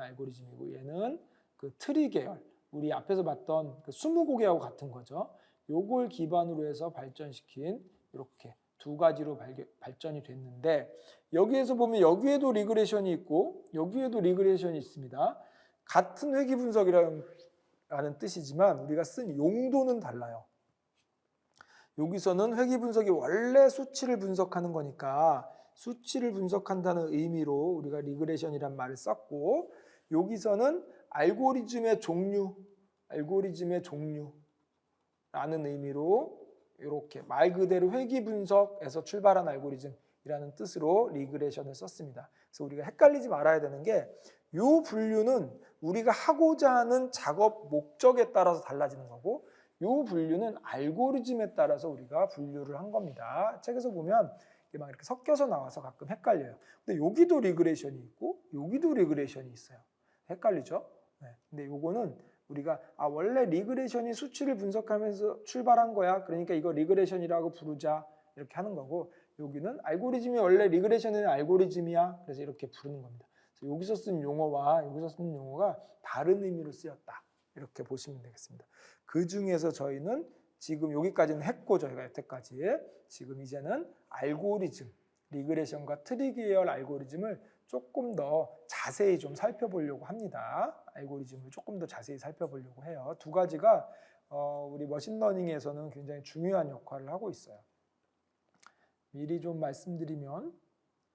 알고리즘이고, 얘는 그 트리 계열, 우리 앞에서 봤던 그 스무고개하고 같은 거죠. 요걸 기반으로 해서 발전시킨 이렇게 두 가지로 발전이 됐는데 여기에서 보면 여기에도 리그레션이 있고 여기에도 리그레션이 있습니다. 같은 회귀 분석이라는 뜻이지만 우리가 쓴 용도는 달라요. 여기서는 회귀 분석이 원래 수치를 분석하는 거니까 수치를 분석한다는 의미로 우리가 리그레션이란 말을 썼고 여기서는 알고리즘의 종류라는 의미로 이렇게 말 그대로 회귀 분석에서 출발한 알고리즘이라는 뜻으로 리그레션을 썼습니다. 그래서 우리가 헷갈리지 말아야 되는 게 이 분류는 우리가 하고자 하는 작업 목적에 따라서 달라지는 거고 이 분류는 알고리즘에 따라서 우리가 분류를 한 겁니다. 책에서 보면 이게 막 이렇게 섞여서 나와서 가끔 헷갈려요. 근데 여기도 리그레션이 있고 여기도 리그레션이 있어요. 헷갈리죠? 네. 근데 요거는 우리가 원래 리그레션이 수치를 분석하면서 출발한 거야. 그러니까 이거 리그레션이라고 부르자. 이렇게 하는 거고 여기는 알고리즘이 원래 리그레션은 알고리즘이야. 그래서 이렇게 부르는 겁니다. 그래서 여기서 쓴 용어와 여기서 쓴 용어가 다른 의미로 쓰였다. 이렇게 보시면 되겠습니다. 그 중에서 저희는 지금 여기까지는 했고 저희가 여태까지 지금 이제는 알고리즘, 리그레션과 트리 계열 알고리즘을 조금 더 자세히 좀 살펴보려고 합니다. 알고리즘을 조금 더 자세히 살펴보려고 해요. 두 가지가 우리 머신러닝에서는 굉장히 중요한 역할을 하고 있어요. 미리 좀 말씀드리면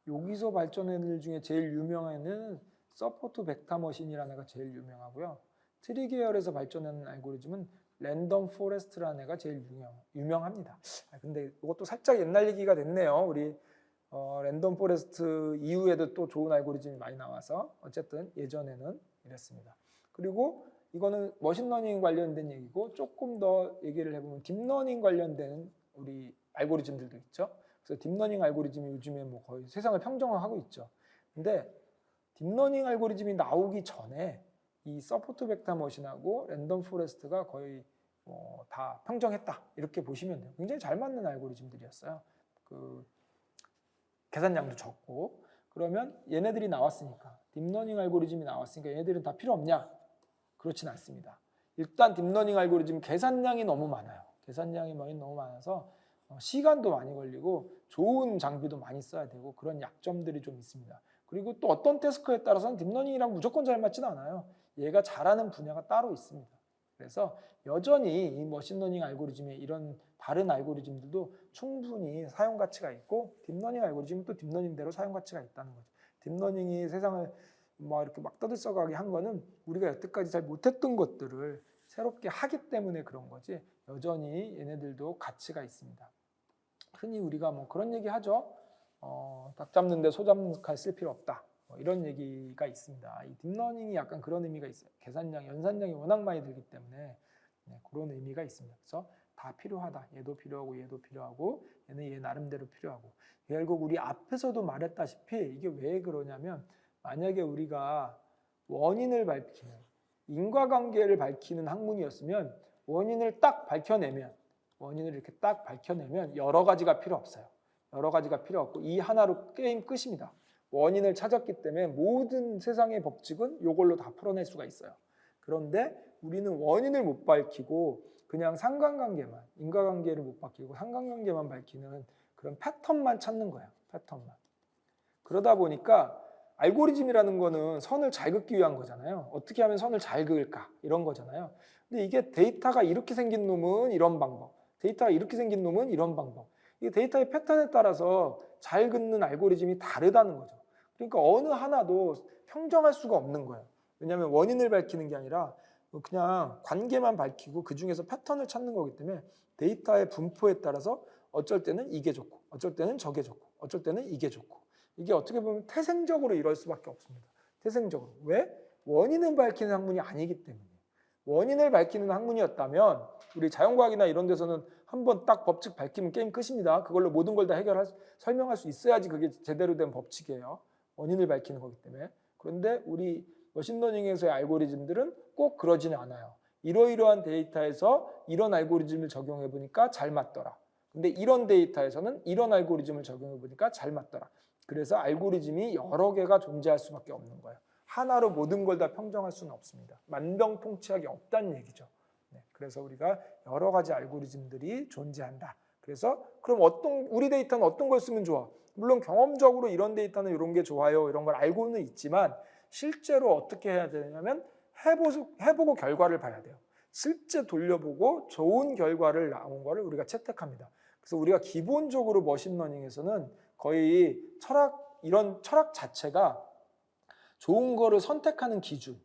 여기서 발전한 애들 중에 제일 유명한 애는 서포트 벡터 머신이라는 애가 제일 유명하고요. 트리 계열에서 발전하는 알고리즘은 랜덤 포레스트라는 애가 제일 유명합니다. 근데 이것도 살짝 옛날 얘기가 됐네요. 우리 랜덤 포레스트 이후에도 또 좋은 알고리즘이 많이 나와서 어쨌든 예전에는 이랬습니다. 그리고 이거는 머신러닝 관련된 얘기고 조금 더 얘기를 해보면 딥러닝 관련된 우리 알고리즘들도 있죠. 그래서 딥러닝 알고리즘이 요즘에 뭐 거의 세상을 평정화하고 있죠. 근데 딥러닝 알고리즘이 나오기 전에 이 서포트 벡터 머신하고 랜덤 포레스트가 거의 다 평정했다 이렇게 보시면 돼요. 굉장히 잘 맞는 알고리즘들이었어요. 그 계산량도 적고 그러면 얘네들이 나왔으니까 딥러닝 알고리즘이 나왔으니까 얘네들은 다 필요 없냐? 그렇진 않습니다. 일단 딥러닝 알고리즘 계산량이 너무 많아요. 계산량이 너무 많아서 시간도 많이 걸리고 좋은 장비도 많이 써야 되고 그런 약점들이 좀 있습니다. 그리고 또 어떤 태스크에 따라서는 딥러닝이랑 무조건 잘 맞지는 않아요. 얘가 잘하는 분야가 따로 있습니다. 그래서 여전히 이 머신러닝 알고리즘의 이런 다른 알고리즘들도 충분히 사용 가치가 있고 딥러닝 알고리즘은 또 딥러닝대로 사용 가치가 있다는 거죠. 딥러닝이 세상을 이렇게 막 떠들썩하게 한 거는 우리가 여태까지 잘 못했던 것들을 새롭게 하기 때문에 그런 거지 여전히 얘네들도 가치가 있습니다. 흔히 우리가 뭐 그런 얘기 하죠. 닭 잡는데 소 잡는 칼 쓸 필요 없다. 이런 얘기가 있습니다. 이 딥러닝이 약간 그런 의미가 있어요. 계산량, 연산량이 워낙 많이 들기 때문에 그런 의미가 있습니다. 그래서 다 필요하다. 얘도 필요하고 얘도 필요하고 얘는 얘 나름대로 필요하고 결국 우리 앞에서도 말했다시피 이게 왜 그러냐면 만약에 우리가 원인을 밝히는 인과관계를 밝히는 학문이었으면 원인을 이렇게 딱 밝혀내면 여러 가지가 필요 없어요. 여러 가지가 필요 없고 이 하나로 게임 끝입니다. 원인을 찾았기 때문에 모든 세상의 법칙은 이걸로 다 풀어낼 수가 있어요. 그런데 우리는 원인을 못 밝히고 그냥 상관관계만, 인과관계를 못 밝히고 상관관계만 밝히는 그런 패턴만 찾는 거예요. 패턴만. 그러다 보니까 알고리즘이라는 거는 선을 잘 긋기 위한 거잖아요. 어떻게 하면 선을 잘 그을까? 이런 거잖아요. 근데 이게 데이터가 이렇게 생긴 놈은 이런 방법, 데이터가 이렇게 생긴 놈은 이런 방법. 이게 데이터의 패턴에 따라서 잘 긋는 알고리즘이 다르다는 거죠. 그러니까 어느 하나도 평정할 수가 없는 거예요. 왜냐하면 원인을 밝히는 게 아니라 그냥 관계만 밝히고 그 중에서 패턴을 찾는 거기 때문에 데이터의 분포에 따라서 어쩔 때는 이게 좋고 어쩔 때는 저게 좋고 어쩔 때는 이게 좋고 이게 어떻게 보면 태생적으로 이럴 수밖에 없습니다. 태생적으로. 왜? 원인을 밝히는 학문이 아니기 때문에. 원인을 밝히는 학문이었다면 우리 자연과학이나 이런 데서는 한번 딱 법칙 밝히면 게임 끝입니다. 그걸로 모든 걸 다 설명할 수 있어야지 그게 제대로 된 법칙이에요. 원인을 밝히는 거기 때문에. 그런데 우리 머신러닝에서의 알고리즘들은 꼭 그러지는 않아요. 이러이러한 데이터에서 이런 알고리즘을 적용해 보니까 잘 맞더라. 근데 이런 데이터에서는 이런 알고리즘을 적용해 보니까 잘 맞더라. 그래서 알고리즘이 여러 개가 존재할 수밖에 없는 거예요. 하나로 모든 걸 다 평정할 수는 없습니다. 만병통치약이 없다는 얘기죠. 네, 그래서 우리가 여러 가지 알고리즘들이 존재한다. 그래서 그럼 우리 데이터는 어떤 걸 쓰면 좋아? 물론 경험적으로 이런 데이터는 이런 게 좋아요. 이런 걸 알고는 있지만 실제로 어떻게 해야 되냐면 해보고 결과를 봐야 돼요. 실제 돌려보고 좋은 결과를 나온 거를 우리가 채택합니다. 그래서 우리가 기본적으로 머신러닝에서는 거의 이런 철학 자체가 좋은 거를 선택하는 기준,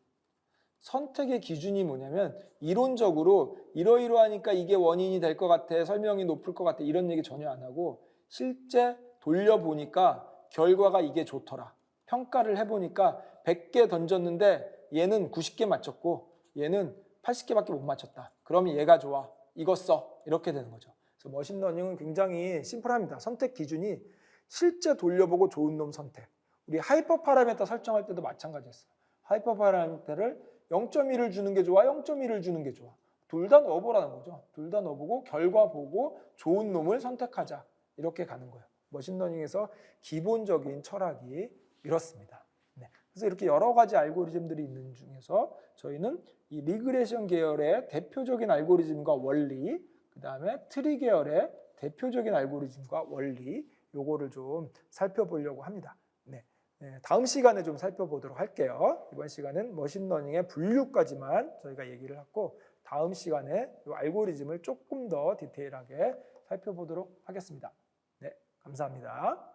선택의 기준이 뭐냐면 이론적으로 이러이러하니까 이게 원인이 될 것 같아, 설명이 높을 것 같아 이런 얘기 전혀 안 하고 실제 돌려보니까 결과가 이게 좋더라. 평가를 해보니까 100개 던졌는데 얘는 90개 맞췄고 얘는 80개밖에 못 맞췄다. 그러면 얘가 좋아. 이거 써. 이렇게 되는 거죠. 그래서 머신러닝은 굉장히 심플합니다. 선택 기준이 실제 돌려보고 좋은 놈 선택. 우리 하이퍼 파라미터 설정할 때도 마찬가지였어요. 하이퍼 파라미터를 0.1을 주는 게 좋아, 0.1을 주는 게 좋아. 둘 다 넣어보라는 거죠. 둘 다 넣어보고 결과 보고 좋은 놈을 선택하자. 이렇게 가는 거예요. 머신러닝에서 기본적인 철학이 이렇습니다. 네. 그래서 이렇게 여러 가지 알고리즘들이 있는 중에서 저희는 이 리그레션 계열의 대표적인 알고리즘과 원리, 그 다음에 트리 계열의 대표적인 알고리즘과 원리, 요거를 좀 살펴보려고 합니다. 네. 다음 시간에 좀 살펴보도록 할게요. 이번 시간은 머신러닝의 분류까지만 저희가 얘기를 하고 다음 시간에 이 알고리즘을 조금 더 디테일하게 살펴보도록 하겠습니다. 네, 감사합니다.